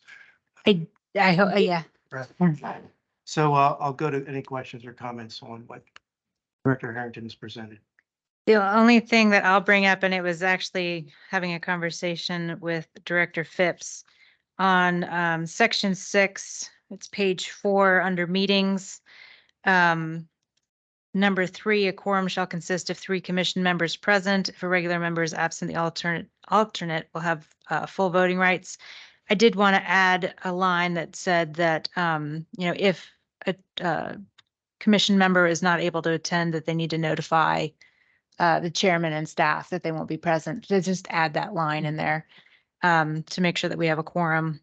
[SPEAKER 4] I hope, yeah.
[SPEAKER 1] So I'll go to any questions or comments on what Director Harrington has presented.
[SPEAKER 4] The only thing that I'll bring up, and it was actually having a conversation with Director Phipps on section 6, it's page 4 under meetings. Number 3, a quorum shall consist of 3 commission members present. If a regular member is absent, the alternate will have full voting rights. I did want to add a line that said that, if a commission member is not able to attend, that they need to notify the chairman and staff that they won't be present. To just add that line in there to make sure that we have a quorum.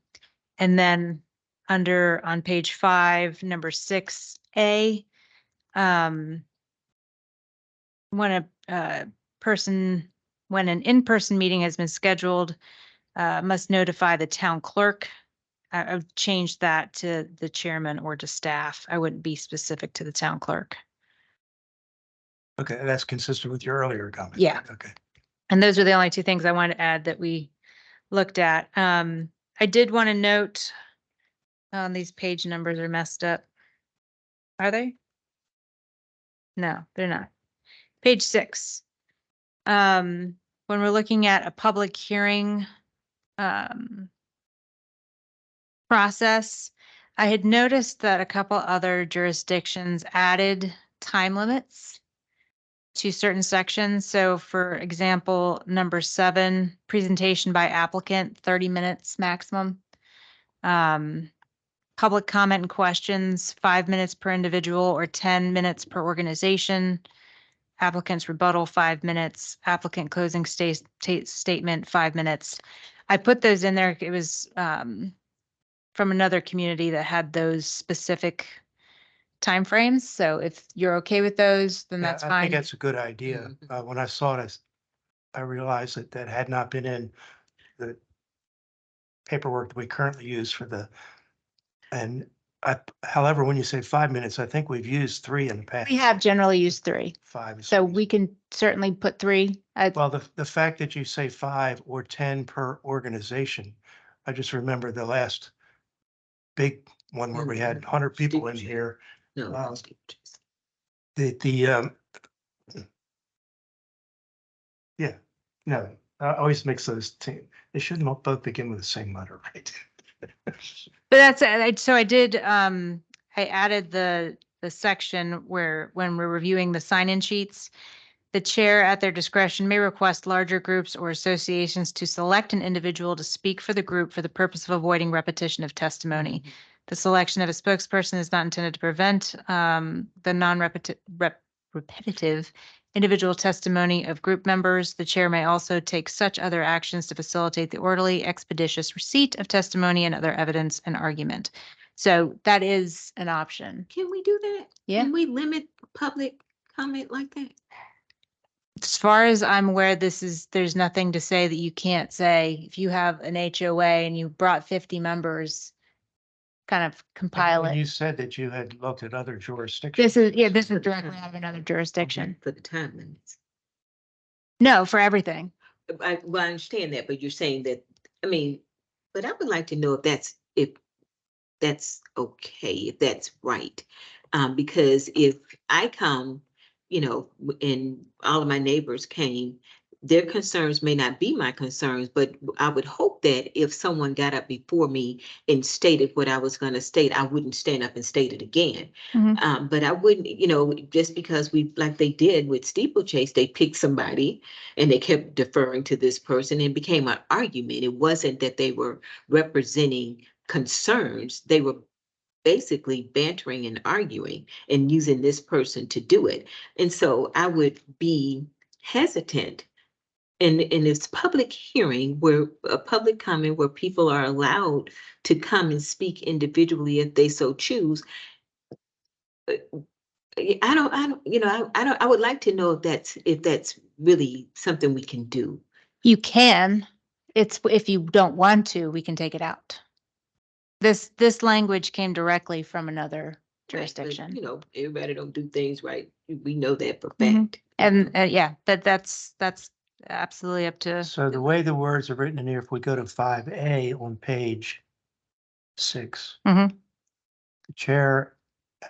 [SPEAKER 4] And then on page 5, number 6A, when when an in-person meeting has been scheduled, must notify the town clerk. I would change that to the chairman or to staff. I wouldn't be specific to the town clerk.
[SPEAKER 1] Okay, that's consistent with your earlier comment.
[SPEAKER 4] Yeah.
[SPEAKER 1] Okay.
[SPEAKER 4] And those are the only 2 things I wanted to add that we looked at. I did want to note, these page numbers are messed up. Are they? No, they're not. Page 6. When we're looking at a public hearing process, I had noticed that a couple other jurisdictions added time limits to certain sections. So for example, number 7, presentation by applicant, 30 minutes maximum. Public comment and questions, 5 minutes per individual or 10 minutes per organization. Applicant's rebuttal, 5 minutes. Applicant closing statement, 5 minutes. I put those in there. It was from another community that had those specific timeframes. So if you're okay with those, then
[SPEAKER 1] Yeah,
[SPEAKER 4] that's
[SPEAKER 1] I
[SPEAKER 4] fine.
[SPEAKER 1] think that's a good idea. When I saw this, I realized that that had not been in the paperwork that we currently use for however, when you say 5 minutes, I think we've used 3 in the past.
[SPEAKER 4] We have generally used 3.
[SPEAKER 1] 5 is.
[SPEAKER 4] So we can certainly put 3.
[SPEAKER 1] Well, the fact that you say 5 or 10 per organization, I just remember the last big one where we had 100 people in here.
[SPEAKER 3] No.
[SPEAKER 1] Wow. Yeah, no, I always mix those two. They shouldn't both begin with the same letter, right?
[SPEAKER 4] But that's, so I did, I added the section where, when we're reviewing the sign-in sheets, the chair at their discretion may request larger groups or associations to select an individual to speak for the group for the purpose of avoiding repetition of testimony. The selection of a spokesperson is not intended to prevent the repetitive individual testimony of group members. The chair may also take such other actions to facilitate the orderly, expeditious receipt of testimony and other evidence and argument. So that is an option.
[SPEAKER 3] Can we do that?
[SPEAKER 4] Yeah.
[SPEAKER 3] Can we limit public comment like that?
[SPEAKER 4] As far as I'm aware, there's nothing to say that you can't say. If you have an HOA and you brought 50 members, kind of compile
[SPEAKER 1] And
[SPEAKER 4] it.
[SPEAKER 1] you said that you had looked at other jurisdictions.
[SPEAKER 4] This is directly out of another jurisdiction.
[SPEAKER 3] For the time limits.
[SPEAKER 4] No, for everything.
[SPEAKER 3] I understand that, but you're saying that, I mean, but I would like to know if that's okay, if that's right. Because if I come, and all of my neighbors came, their concerns may not be my concerns, but I would hope that if someone got up before me and stated what I was gonna state, I wouldn't stand up and state it again.
[SPEAKER 4] Mhm.
[SPEAKER 3] But I wouldn't, just because like they did with steeplechase, they picked somebody and they kept deferring to this person and it became an argument. It wasn't that they were representing concerns. They were basically bantering and arguing and using this person to do it. And so I would be hesitant in this public hearing where a public comment where people are allowed to come and speak individually if they so choose. I don't, I would like to know if that's really something we can do.
[SPEAKER 4] You can, it's, if you don't want to, we can take it out. This language came directly from another
[SPEAKER 3] Right, but,
[SPEAKER 4] jurisdiction.
[SPEAKER 3] Everybody don't do things right. We know that for
[SPEAKER 4] Mhm.
[SPEAKER 3] fact.
[SPEAKER 4] And, yeah, that's absolutely up to,
[SPEAKER 1] So the way the words are written in here, if we go to 5A on page 6,
[SPEAKER 4] Mhm.
[SPEAKER 1] the chair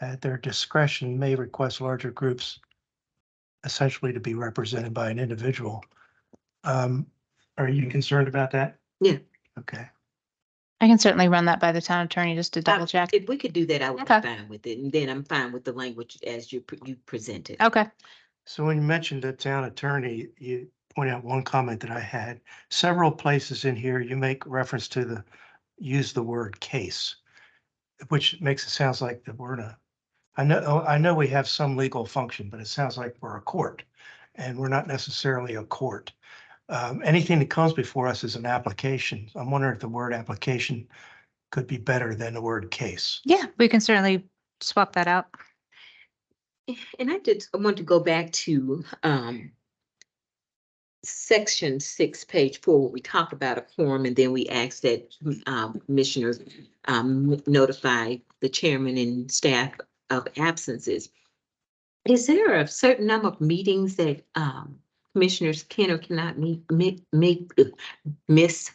[SPEAKER 1] at their discretion may request larger groups essentially to be represented by an individual. Are you concerned about that?
[SPEAKER 3] Yeah.
[SPEAKER 1] Okay.
[SPEAKER 4] I can certainly run that by the town attorney just to double check.
[SPEAKER 3] If we could do that, I would be
[SPEAKER 4] Okay.
[SPEAKER 3] fine with it. And then I'm fine with the language as you presented.
[SPEAKER 4] Okay.
[SPEAKER 1] So when you mentioned the town attorney, you point out one comment that I had. Several places in here, you make reference to use the word case, which makes it sounds like that we're I know we have some legal function, but it sounds like we're a court and we're not necessarily a court. Anything that comes before us is an application. I'm wondering if the word application could be better than the word case.
[SPEAKER 4] Yeah, we can certainly swap that out.
[SPEAKER 3] And I want to go back to section 6, page 4, where we talk about a quorum, and then we ask that commissioners notify the chairman and staff of absences. Is there a certain number of meetings that commissioners can or cannot miss?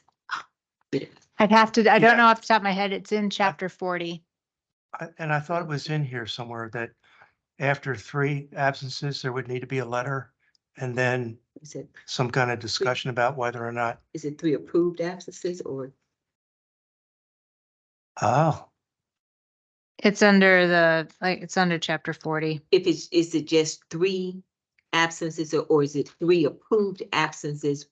[SPEAKER 4] I'd have to, I
[SPEAKER 1] Yeah.
[SPEAKER 4] don't know off the top of my head, it's in chapter 40.
[SPEAKER 1] And I thought it was in here somewhere that after 3 absences, there would need to be a letter and then
[SPEAKER 3] Is it
[SPEAKER 1] some kind of discussion about whether or not,
[SPEAKER 3] 3 approved absences or?
[SPEAKER 1] oh,
[SPEAKER 4] It's under it's under chapter 40.
[SPEAKER 3] Is it just 3 absences or is it 3 approved absences?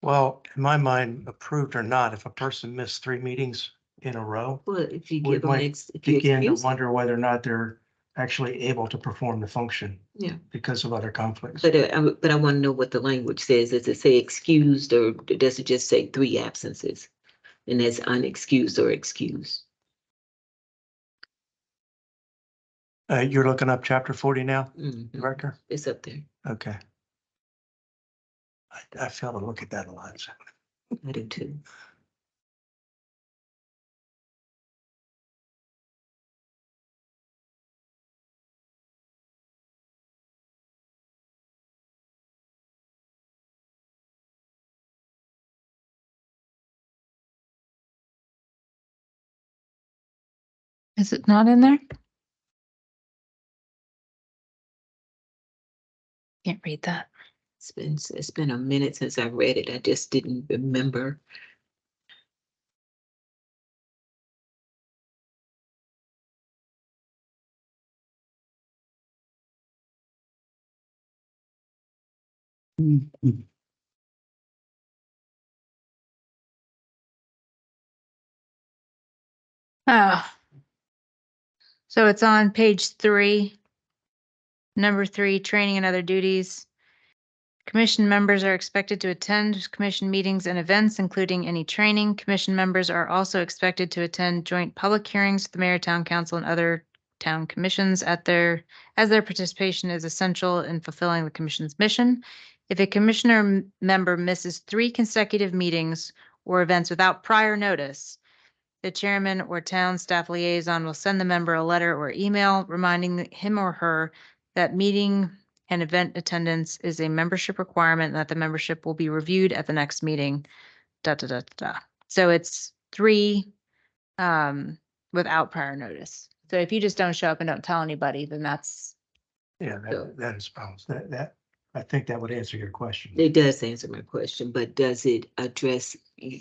[SPEAKER 1] well, in my mind, approved or not, if a person missed 3 meetings in a row,
[SPEAKER 3] Well, if you
[SPEAKER 1] we
[SPEAKER 3] give them,
[SPEAKER 1] might
[SPEAKER 3] if you
[SPEAKER 1] begin to
[SPEAKER 3] excuse,
[SPEAKER 1] wonder whether or not they're actually able to perform the function
[SPEAKER 3] yeah.
[SPEAKER 1] because of other conflicts.
[SPEAKER 3] But I want to know what the language says. Does it say excused or does it just say 3 absences? And that's unexcused or excused?
[SPEAKER 1] You're looking up chapter 40 now,
[SPEAKER 3] Mhm.
[SPEAKER 1] Director?
[SPEAKER 3] It's up there.
[SPEAKER 1] Okay. I fail to look at that a lot. So.
[SPEAKER 3] I do too.
[SPEAKER 4] Is it not in there? Can't read that.
[SPEAKER 3] It's been a minute since I read it. I just didn't remember.
[SPEAKER 4] Oh. So it's on page 3. Number 3, training and other duties. Commission members are expected to attend commission meetings and events, including any training. Commission members are also expected to attend joint public hearings with the mayor, town council, and other town commissions as their participation is essential in fulfilling the commission's mission. If a commissioner member misses 3 consecutive meetings or events without prior notice, the chairman or town staff liaison will send the member a letter or email reminding him or her that meeting and event attendance is a membership requirement and that the membership will be reviewed at the next meeting. So it's 3 without prior notice. So if you just don't show up and don't tell anybody, then that's,
[SPEAKER 1] Yeah,
[SPEAKER 3] So-
[SPEAKER 1] that is problems. I think that would answer your question.
[SPEAKER 3] It does answer my question, but does it address,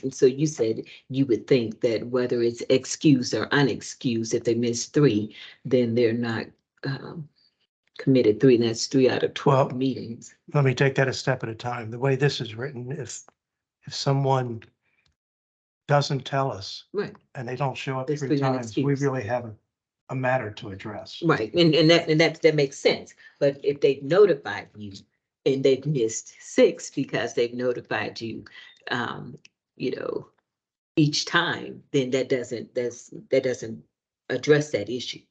[SPEAKER 3] so you said you would think that whether it's excused or unexcused, if they miss 3, then they're not committed 3, and that's 3 out of 12
[SPEAKER 1] Well,
[SPEAKER 3] meetings.
[SPEAKER 1] Let me take that a step at a time. The way this is written, if someone doesn't tell us
[SPEAKER 3] Right,
[SPEAKER 1] and they don't show up
[SPEAKER 3] There's
[SPEAKER 1] 3
[SPEAKER 3] 3
[SPEAKER 1] times, we
[SPEAKER 3] unexcused.
[SPEAKER 1] really have a matter to address.
[SPEAKER 3] right, and that makes sense. But if they've notified you and they've missed 6 because they've notified you, you know, each time, then that doesn't address that issue.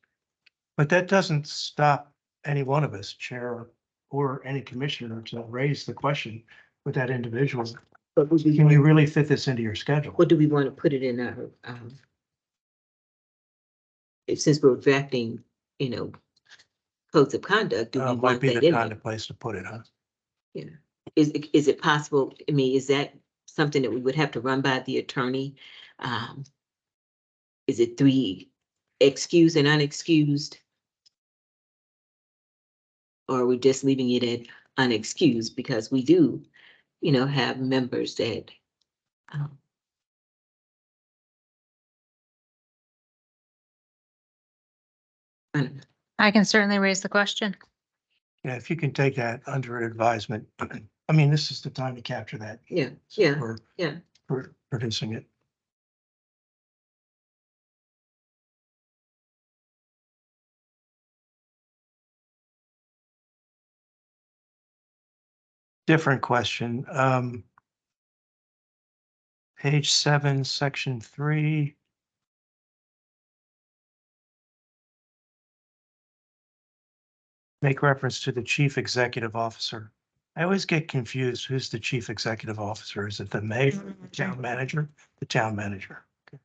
[SPEAKER 1] But that doesn't stop any one of us, chair or any commissioner, to raise the question with that individual.
[SPEAKER 3] But would we
[SPEAKER 1] Can you
[SPEAKER 3] want-
[SPEAKER 1] really fit this into your schedule?
[SPEAKER 3] Or do we want to put it in our, since we're drafting, codes of conduct, do we
[SPEAKER 1] Might
[SPEAKER 3] want
[SPEAKER 1] be
[SPEAKER 3] that
[SPEAKER 1] the
[SPEAKER 3] in
[SPEAKER 1] kind
[SPEAKER 3] there?
[SPEAKER 1] of place to put it, huh?
[SPEAKER 3] Is it possible, I mean, is that something that we would have to run by the attorney? Is it 3 excused and unexcused? Or are we just leaving it at unexcused because we do, have members that, I don't know.
[SPEAKER 4] I can certainly raise the question.
[SPEAKER 1] Yeah, if you can take that under advisement, I mean, this is the time to capture that.
[SPEAKER 3] Yeah,
[SPEAKER 1] So
[SPEAKER 3] yeah,
[SPEAKER 1] we're-
[SPEAKER 3] yeah.
[SPEAKER 1] We're producing it. Different question. Page 7, section 3. Make reference to the chief executive officer. I always get confused. Who's the chief executive officer? Is it the mayor, the town manager, the town manager? Okay.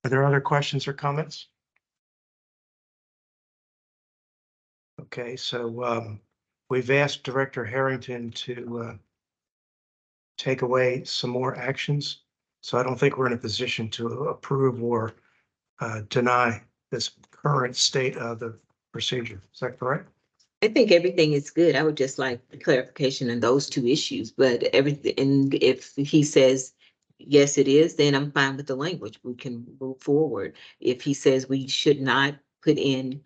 [SPEAKER 1] Are there other questions or comments? Okay, so we've asked Director Harrington to take away some more actions. So I don't think we're in a position to approve or deny this current state of the procedure. Is that correct?
[SPEAKER 3] I think everything is good. I would just like clarification on those 2 issues, but everything, and if he says, yes, it is, then I'm fine with the language. We can move forward. If he says we should not put in,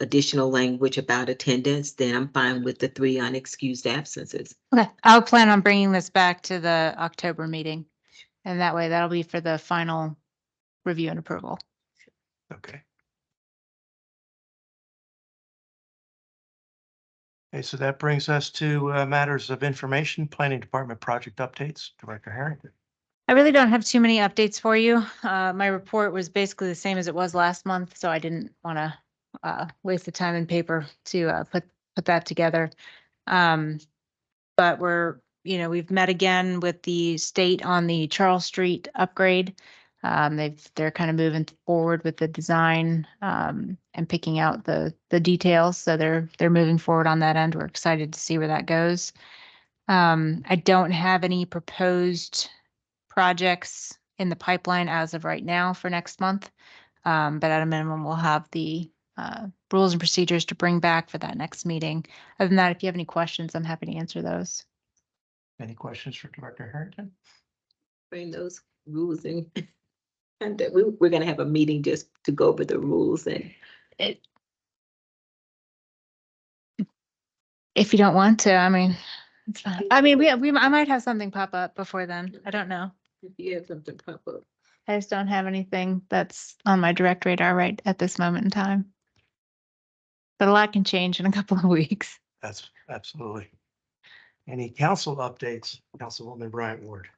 [SPEAKER 3] additional language about attendance, then I'm fine with the 3 unexcused absences.
[SPEAKER 4] Okay, I'll plan on bringing this back to the October meeting. And that way that'll be for the final review and approval.
[SPEAKER 1] Okay. Okay, so that brings us to matters of information, planning department project updates. Director Harrington.
[SPEAKER 4] I really don't have too many updates for you. My report was basically the same as it was last month, so I didn't want to waste the time and paper to put that together. But we've met again with the state on the Charles Street upgrade. They're kind of moving forward with the design and picking out the details. So they're moving forward on that end. We're excited to see where that goes. I don't have any proposed projects in the pipeline as of right now for next month. But at a minimum, we'll have the rules and procedures to bring back for that next meeting. Other than that, if you have any questions, I'm happy to answer those.
[SPEAKER 1] Any questions for Director Harrington?
[SPEAKER 3] Bring those rules in. And we're gonna have a meeting just to go over the rules and.
[SPEAKER 4] If you don't want to, I mean, it's fine. I mean, I might have something pop up before then. I don't know.
[SPEAKER 3] If you have something pop up.
[SPEAKER 4] I just don't have anything that's on my direct radar right at this moment in time. But a lot can change in a couple of weeks.
[SPEAKER 1] That's absolutely. Any council updates, Councilwoman Bryant Ward?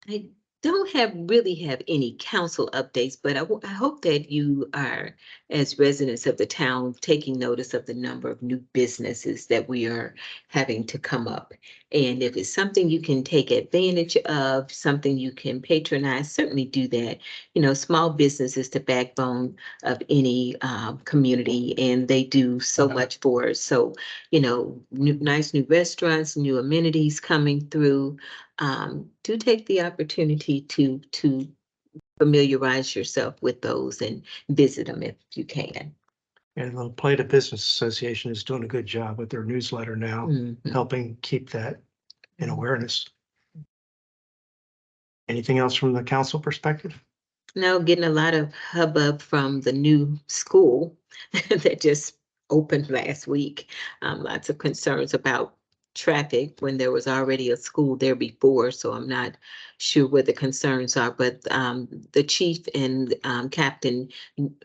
[SPEAKER 3] I don't really have any council updates, but I hope that you are, as residents of the town, taking notice of the number of new businesses that we are having to come up. And if it's something you can take advantage of, something you can patronize, certainly do that. Small business is the backbone of any community, and they do so much for us. So, nice new restaurants, new amenities coming through. Do take the opportunity to familiarize yourself with those and visit them if you can.
[SPEAKER 1] And the Plata Business Association is doing a good job with their newsletter now,
[SPEAKER 3] Mhm.
[SPEAKER 1] helping keep that in awareness. Anything else from the council perspective?
[SPEAKER 3] Now getting a lot of hubbub from the new school that just opened last week. Lots of concerns about traffic when there was already a school there before, so I'm not sure what the concerns are, but the chief and Captain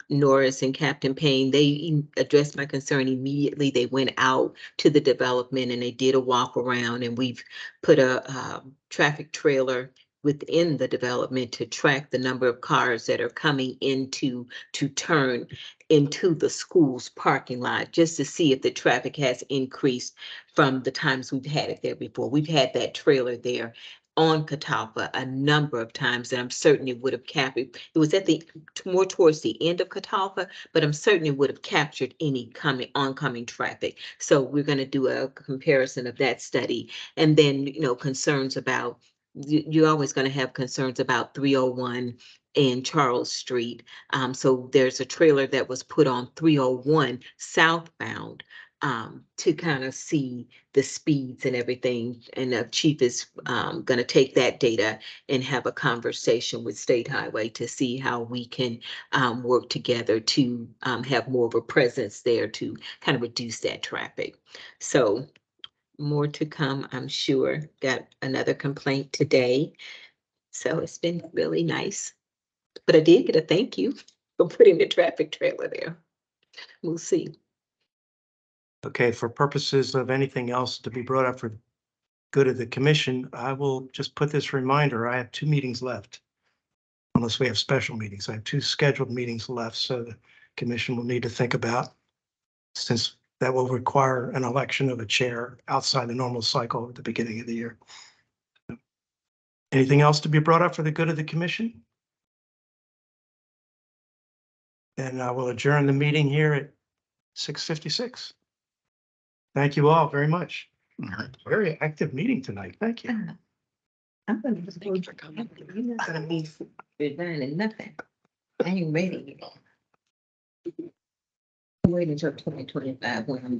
[SPEAKER 3] Norris and Captain Payne, they addressed my concern immediately. They went out to the development and they did a walk around, and we've put a traffic trailer within the development to track the number of cars that are coming into to turn into the school's parking lot, just to see if the traffic has increased from the times we've had it there before. We've had that trailer there on Catalpa a number of times, and I'm certain it would have captured, it was at the more towards the end of Catalpa, but I'm certain it would have captured any oncoming traffic. So we're going to do a comparison of that study, and then, you know, concerns about you're always going to have concerns about 301 and Charles Street. So there's a trailer that was put on 301 southbound to kind of see the speeds and everything. And the chief is going to take that data and have a conversation with State Highway to see how we can work together to have more of a presence there to kind of reduce that traffic. So more to come, I'm sure. Got another complaint today. So it's been really nice. But I did get a thank you for putting the traffic trailer there. We'll see.
[SPEAKER 1] Okay, for purposes of anything else to be brought up for good of the commission, I will just put this reminder. I have 2 meetings left. Unless we have special meetings. I have 2 scheduled meetings left, so the commission will need to think about, since that will require an election of a chair outside the normal cycle at the beginning of the year. Anything else to be brought up for the good of the commission? Then I will adjourn the meeting here at 6:56. Thank you all very much. Very active meeting tonight. Thank you.
[SPEAKER 3] I'm gonna
[SPEAKER 6] Thank you for coming.
[SPEAKER 3] You're not gonna be resigning nothing. I ain't ready. Wait until 2025 when I'm